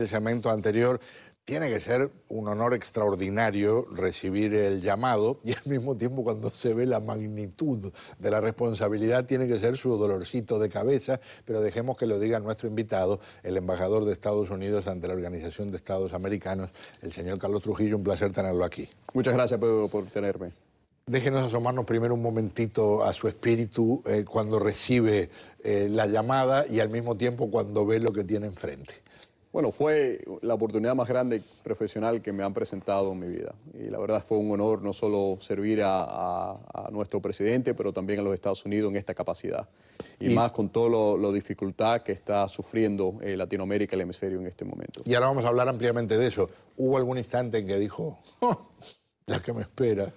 El segmento anterior, tiene que ser un honor extraordinario recibir el llamado y al mismo tiempo cuando se ve la magnitud de la responsabilidad tiene que ser su dolorcito de cabeza, pero dejemos que lo diga nuestro invitado, el embajador de Estados Unidos ante la Organización de Estados Americanos, el señor Carlos Trujillo. Un placer tenerlo aquí. Muchas gracias, Pedro, por tenerme. Déjenos asomarnos primero un momentito a su espíritu cuando recibe la llamada y al mismo tiempo cuando ve lo que tiene enfrente. Bueno, fue la oportunidad más grande profesional que me han presentado en mi vida. Y la verdad fue un honor no solo servir a nuestro presidente, pero también a los Estados Unidos en esta capacidad. Y más con toda la dificultad que está sufriendo Latinoamérica y el hemisferio en este momento. Y ahora vamos a hablar ampliamente de eso. ¿Hubo algún instante en que dijo, la que me espera?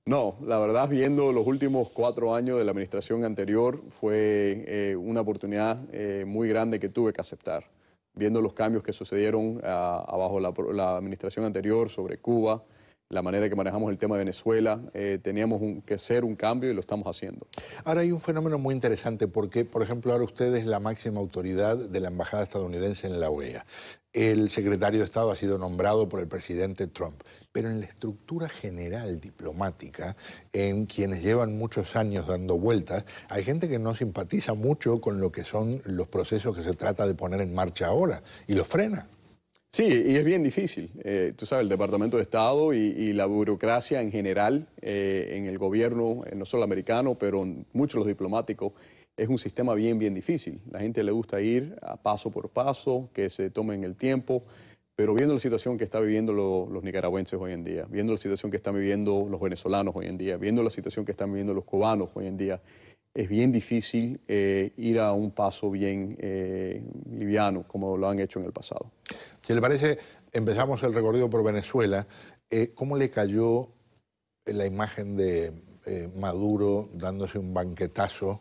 No, la verdad, viendo los últimos 4 años de la administración anterior, fue una oportunidad muy grande que tuve que aceptar. Viendo los cambios que sucedieron bajo la administración anterior sobre Cuba, la manera que manejamos el tema de Venezuela, teníamos que hacer un cambio y lo estamos haciendo. Ahora hay un fenómeno muy interesante porque, por ejemplo, ahora usted es la máxima autoridad de la embajada estadounidense en la OEA. El secretario de Estado ha sido nombrado por el presidente Trump, pero en la estructura general diplomática, en quienes llevan muchos años dando vueltas, hay gente que no simpatiza mucho con lo que son los procesos que se trata de poner en marcha ahora y los frena. Sí, y es bien difícil. Tú sabes, el Departamento de Estado y la burocracia en general en el gobierno, no solo americano, pero en muchos de los diplomáticos, es un sistema bien difícil. La gente le gusta ir a paso por paso, que se tomen el tiempo, pero viendo la situación que están viviendo los nicaragüenses hoy en día, viendo la situación que están viviendo los venezolanos hoy en día, viendo la situación que están viviendo los cubanos hoy en día, es bien difícil ir a un paso bien liviano, como lo han hecho en el pasado. Si le parece, empezamos el recorrido por Venezuela. ¿Cómo le cayó la imagen de Maduro dándose un banquetazo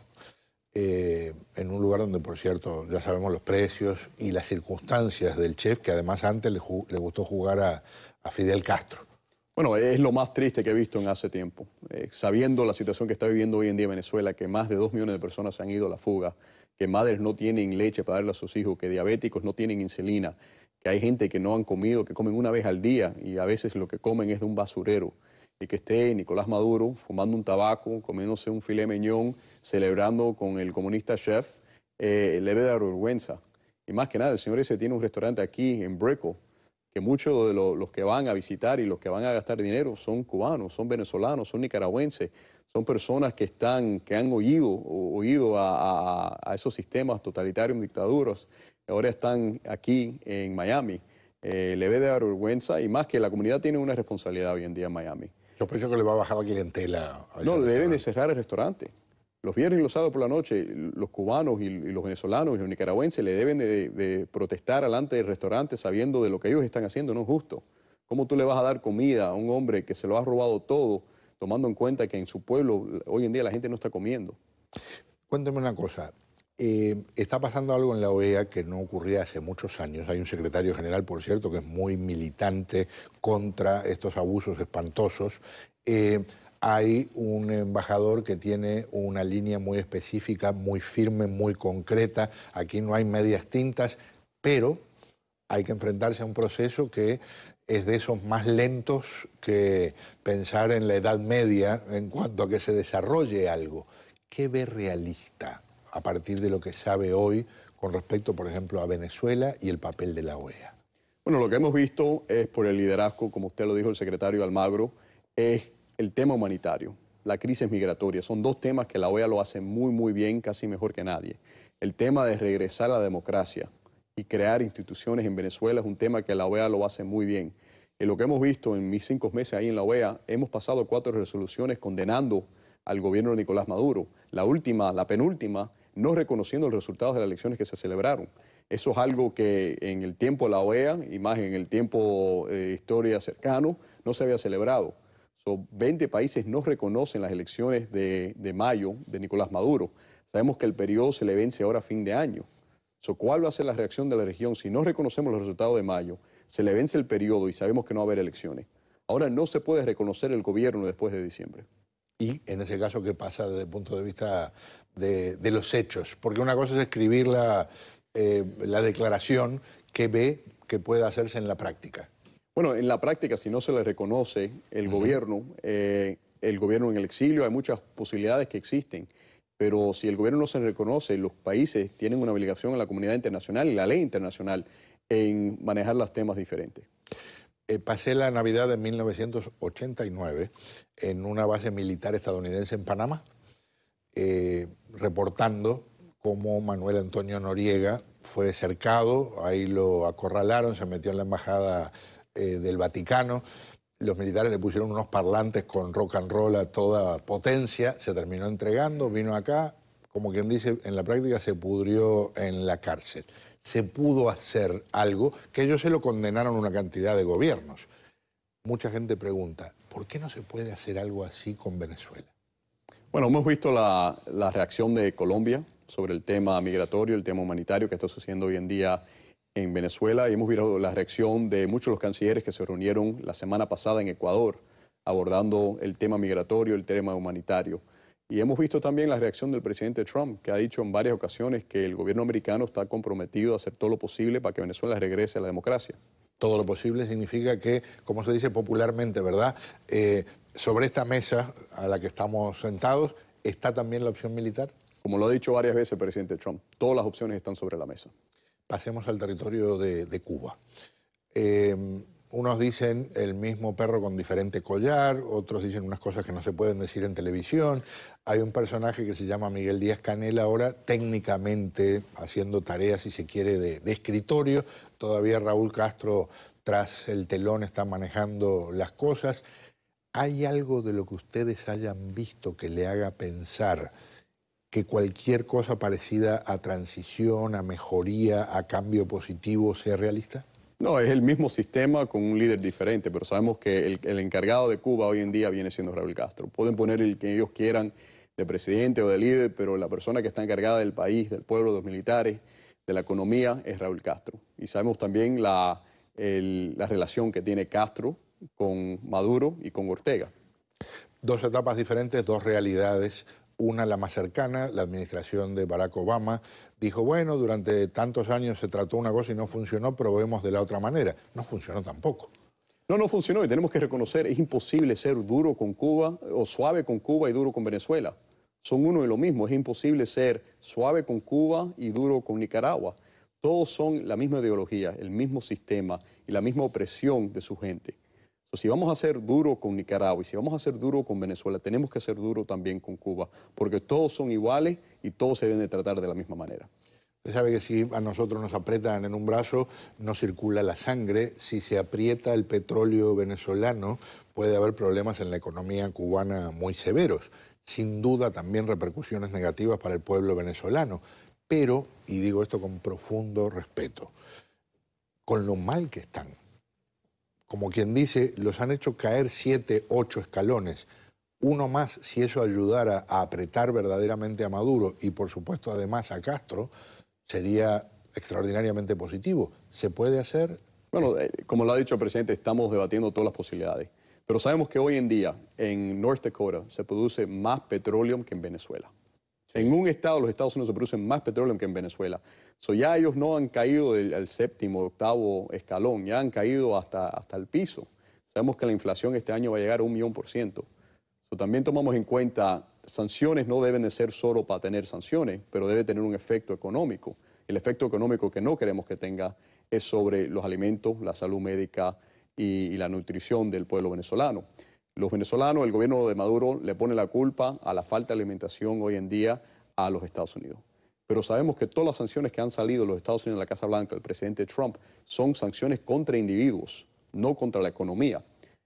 en un lugar donde, por cierto, ya sabemos los precios y las circunstancias del chef, que además antes le gustó jugar a Fidel Castro? Bueno, es lo más triste que he visto en hace tiempo. Sabiendo la situación que está viviendo hoy en día Venezuela, que más de 2 millones de personas se han ido a la fuga, que madres no tienen leche para darle a sus hijos, que diabéticos no tienen insulina, que hay gente que no han comido, que comen una vez al día y a veces lo que comen es de un basurero. Y que esté Nicolás Maduro fumando un tabaco, comiéndose un filet mignon, celebrando con el comunista chef, le debe dar vergüenza. Y más que nada, el señor ese tiene un restaurante aquí en Brickell, que muchos de los que van a visitar y los que van a gastar dinero son cubanos, son venezolanos, son nicaragüenses, son personas que han oído a esos sistemas totalitarios, dictaduras, ahora están aquí en Miami. Le debe dar vergüenza y más que la comunidad tiene una responsabilidad hoy en día en Miami. Yo pienso que le va a bajar la clientela. No, le deben de cerrar el restaurante. Los viernes y los sábados por la noche, los cubanos y los venezolanos y los nicaragüenses le deben de protestar delante del restaurante sabiendo de lo que ellos están haciendo no es justo. ¿Cómo tú le vas a dar comida a un hombre que se lo ha robado todo, tomando en cuenta que en su pueblo hoy en día la gente no está comiendo? Cuénteme una cosa. Está pasando algo en la OEA que no ocurría hace muchos años. Hay un secretario general, por cierto, que es muy militante contra estos abusos espantosos. Hay un embajador que tiene una línea muy específica, muy firme, muy concreta. Aquí no hay medias tintas, pero hay que enfrentarse a un proceso que es de esos más lentos que pensar en la Edad Media en cuanto a que se desarrolle algo. ¿Qué ve realista a partir de lo que sabe hoy con respecto, por ejemplo, a Venezuela y el papel de la OEA? Bueno, lo que hemos visto es por el liderazgo, como usted lo dijo el secretario Almagro, es el tema humanitario, la crisis migratoria. Son 2 temas que la OEA lo hace muy bien, casi mejor que nadie. El tema de regresar a la democracia y crear instituciones en Venezuela es un tema que la OEA lo hace muy bien. Y lo que hemos visto en mis 5 meses ahí en la OEA, hemos pasado 4 resoluciones condenando al gobierno de Nicolás Maduro. La penúltima, no reconociendo los resultados de las elecciones que se celebraron. Eso es algo que en el tiempo de la OEA, y más en el tiempo de historia cercano, no se había celebrado. 20 países no reconocen las elecciones de mayo de Nicolás Maduro. Sabemos que el periodo se le vence ahora a fin de año. ¿Cuál va a ser la reacción de la región si no reconocemos los resultados de mayo? Se le vence el periodo y sabemos que no va a haber elecciones. Ahora no se puede reconocer el gobierno después de diciembre. Y en ese caso, ¿qué pasa desde el punto de vista de los hechos? Porque una cosa es escribir la declaración que ve que pueda hacerse en la práctica? Bueno, en la práctica, si no se le reconoce el gobierno en el exilio, hay muchas posibilidades que existen. Pero si el gobierno no se reconoce, los países tienen una obligación en la comunidad internacional y la ley internacional en manejar los temas diferentes. Pasé la Navidad de 1989 en una base militar estadounidense en Panamá, reportando cómo Manuel Antonio Noriega fue cercado, ahí lo acorralaron, se metió en la embajada del Vaticano. Los militares le pusieron unos parlantes con rock and roll a toda potencia, se terminó entregando, vino acá, como quien dice, en la práctica se pudrió en la cárcel. Se pudo hacer algo que ellos se lo condenaron a una cantidad de gobiernos. Mucha gente pregunta, ¿por qué no se puede hacer algo así con Venezuela? Bueno, hemos visto la reacción de Colombia sobre el tema migratorio, el tema humanitario que está sucediendo hoy en día en Venezuela, y hemos visto la reacción de muchos de los cancilleres que se reunieron la semana pasada en Ecuador abordando el tema migratorio, el tema humanitario. Y hemos visto también la reacción del presidente Trump, que ha dicho en varias ocasiones que el gobierno americano está comprometido a hacer todo lo posible para que Venezuela regrese a la democracia. Todo lo posible significa que, como se dice popularmente, ¿verdad? Sobre esta mesa a la que estamos sentados, ¿está también la opción militar? Como lo ha dicho varias veces el presidente Trump, todas las opciones están sobre la mesa. Pasemos al territorio de Cuba. Unos dicen el mismo perro con diferente collar, otros dicen unas cosas que no se pueden decir en televisión. Hay un personaje que se llama Miguel Díaz-Canel ahora, técnicamente haciendo tareas, si se quiere, de escritorio. Todavía Raúl Castro, tras el telón, está manejando las cosas. ¿Hay algo de lo que ustedes hayan visto que le haga pensar que cualquier cosa parecida a transición, a mejoría, a cambio positivo sea realista? No, es el mismo sistema con un líder diferente, pero sabemos que el encargado de Cuba hoy en día viene siendo Raúl Castro. Pueden poner el que ellos quieran de presidente o de líder, pero la persona que está encargada del país, del pueblo, de los militares, de la economía, es Raúl Castro. Y sabemos también la relación que tiene Castro con Maduro y con Ortega. Dos etapas diferentes, dos realidades. Una, la más cercana, la administración de Barack Obama, dijo, bueno, durante tantos años se trató una cosa y no funcionó, probemos de la otra manera. No funcionó tampoco. No funcionó y tenemos que reconocer, es imposible ser duro con Cuba o suave con Cuba y duro con Venezuela. Son uno y lo mismo, es imposible ser suave con Cuba y duro con Nicaragua. Todos son la misma ideología, el mismo sistema y la misma opresión de su gente. Si vamos a ser duro con Nicaragua y si vamos a ser duro con Venezuela, tenemos que ser duro también con Cuba, porque todos son iguales y todos se deben de tratar de la misma manera. Usted sabe que si a nosotros nos aprietan en un brazo, no circula la sangre. Si se aprieta el petróleo venezolano, puede haber problemas en la economía cubana muy severos. Sin duda también repercusiones negativas para el pueblo venezolano. Pero, y digo esto con profundo respeto, con lo mal que están, como quien dice, los han hecho caer 7, 8 escalones. Uno más, si eso ayudara a apretar verdaderamente a Maduro y, por supuesto, además a Castro, sería extraordinariamente positivo. ¿Se puede hacer? Bueno, como lo ha dicho el presidente, estamos debatiendo todas las posibilidades. Pero sabemos que hoy en día, en North Dakota, se produce más petróleo que en Venezuela. En un estado, los Estados Unidos, se produce más petróleo que en Venezuela. Ya ellos no han caído del séptimo, octavo escalón, ya han caído hasta el piso. Sabemos que la inflación este año va a llegar a 1.000.000%. También tomamos en cuenta, sanciones no deben de ser solo para tener sanciones, pero debe tener un efecto económico. El efecto económico que no queremos que tenga es sobre los alimentos, la salud médica y la nutrición del pueblo venezolano. Los venezolanos, el gobierno de Maduro le pone la culpa a la falta de alimentación hoy en día a los Estados Unidos. Pero sabemos que todas las sanciones que han salido de los Estados Unidos de la Casa Blanca, el presidente Trump, son sanciones contra individuos, no contra la economía.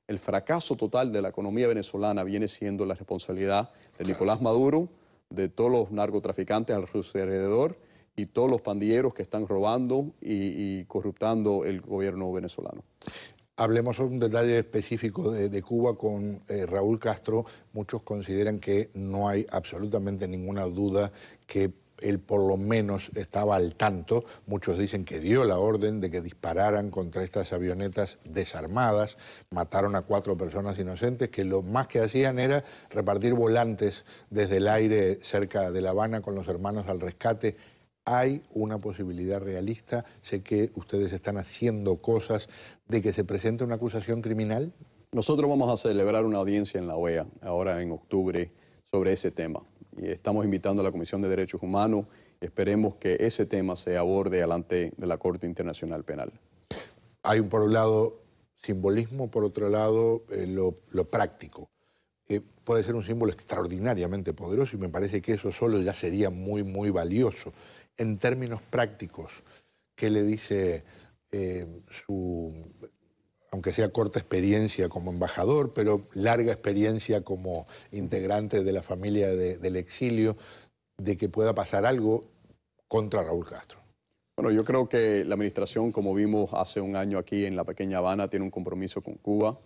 El fracaso total de la economía venezolana viene siendo la responsabilidad de Nicolás Maduro, de todos los narcotraficantes a su alrededor y todos los pandilleros que están robando y corruptando el gobierno venezolano. Hablemos un detalle específico de Cuba con Raúl Castro. Muchos consideran que no hay absolutamente ninguna duda que él por lo menos estaba al tanto. Muchos dicen que dio la orden de que dispararan contra estas avionetas desarmadas. Mataron a 4 personas inocentes que lo más que hacían era repartir volantes desde el aire cerca de La Habana con los hermanos al rescate. ¿Hay una posibilidad realista? Sé que ustedes están haciendo cosas de que se presente una acusación criminal. Nosotros vamos a celebrar una audiencia en la OEA ahora en octubre sobre ese tema. Y estamos invitando a la Comisión de Derechos Humanos. Esperemos que ese tema se aborde delante de la Corte Internacional Penal. Hay por un lado simbolismo, por otro lado lo práctico. Puede ser un símbolo extraordinariamente poderoso y me parece que eso solo ya sería muy, muy valioso. En términos prácticos, ¿qué le dice su, aunque sea corta experiencia como embajador, pero larga experiencia como integrante de la familia del exilio, de que pueda pasar algo contra Raúl Castro? Bueno, yo creo que la administración, como vimos hace un año aquí en la pequeña Habana, tiene un compromiso con Cuba.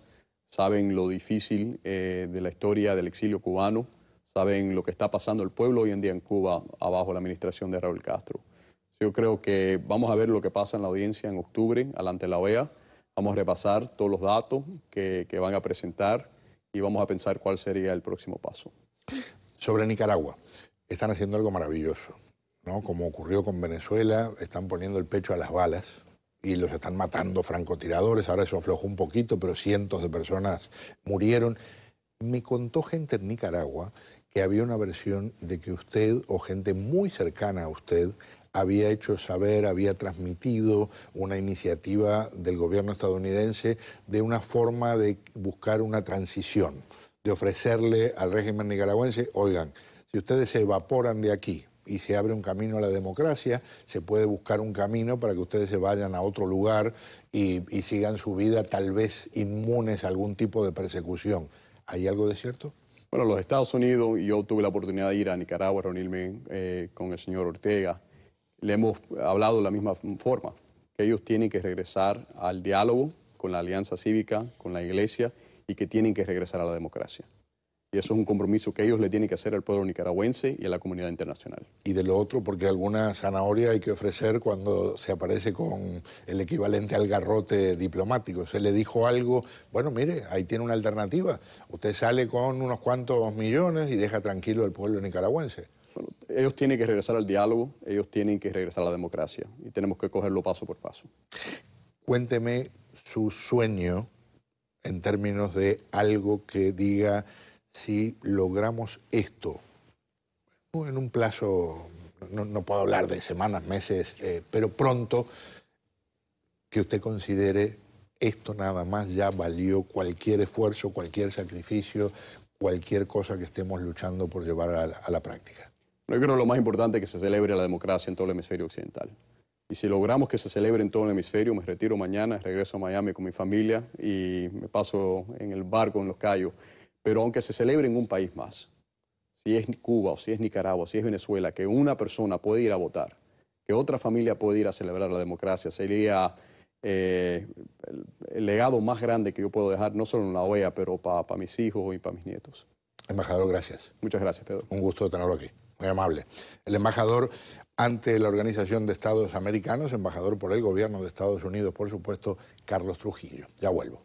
Saben lo difícil de la historia del exilio cubano, saben lo que está pasando el pueblo hoy en día en Cuba abajo la administración de Raúl Castro. Yo creo que vamos a ver lo que pasa en la audiencia en octubre, ante la OEA. Vamos a repasar todos los datos que van a presentar y vamos a pensar cuál sería el próximo paso. Sobre Nicaragua, están haciendo algo maravilloso, ¿no? Como ocurrió con Venezuela, están poniendo el pecho a las balas y los están matando francotiradores. Ahora eso aflojó un poquito, pero cientos de personas murieron. Me contó gente en Nicaragua que había una versión de que usted o gente muy cercana a usted había hecho saber, había transmitido una iniciativa del gobierno estadounidense de una forma de buscar una transición, de ofrecerle al régimen nicaragüense, oigan, si ustedes se evaporan de aquí y se abre un camino a la democracia, se puede buscar un camino para que ustedes se vayan a otro lugar y sigan su vida tal vez inmunes a algún tipo de persecución. ¿Hay algo de cierto? Bueno, los Estados Unidos, y yo tuve la oportunidad de ir a Nicaragua a reunirme con el señor Ortega. Le hemos hablado de la misma forma, que ellos tienen que regresar al diálogo con la Alianza Cívica, con la Iglesia, y que tienen que regresar a la democracia. Y eso es un compromiso que ellos le tienen que hacer al pueblo nicaragüense y a la comunidad internacional. Y de lo otro, porque alguna zanahoria hay que ofrecer cuando se aparece con el equivalente al garrote diplomático. Se le dijo algo, bueno, mire, ahí tiene una alternativa. Usted sale con unos cuantos millones y deja tranquilo al pueblo nicaragüense. Bueno, ellos tienen que regresar al diálogo, ellos tienen que regresar a la democracia y tenemos que cogerlo paso por paso. Cuénteme su sueño en términos de algo que diga, si logramos esto, en un plazo, no puedo hablar de semanas, meses, pero pronto, que usted considere esto nada más ya valió cualquier esfuerzo, cualquier sacrificio, cualquier cosa que estemos luchando por llevar a la práctica. Yo creo que lo más importante es que se celebre la democracia en todo el hemisferio occidental. Y si logramos que se celebre en todo el hemisferio, me retiro mañana, regreso a Miami con mi familia y me paso en el barco en Los Cayos. Pero aunque se celebre en un país más, si es Cuba o si es Nicaragua, si es Venezuela, que una persona puede ir a votar, que otra familia puede ir a celebrar la democracia, sería el legado más grande que yo puedo dejar, no solo en la OEA, pero para mis hijos y para mis nietos. Embajador, gracias. Muchas gracias, Pedro. Un gusto tenerlo aquí, muy amable. El embajador ante la Organización de Estados Americanos, embajador por el gobierno de Estados Unidos, por supuesto, Carlos Trujillo. Ya vuelvo.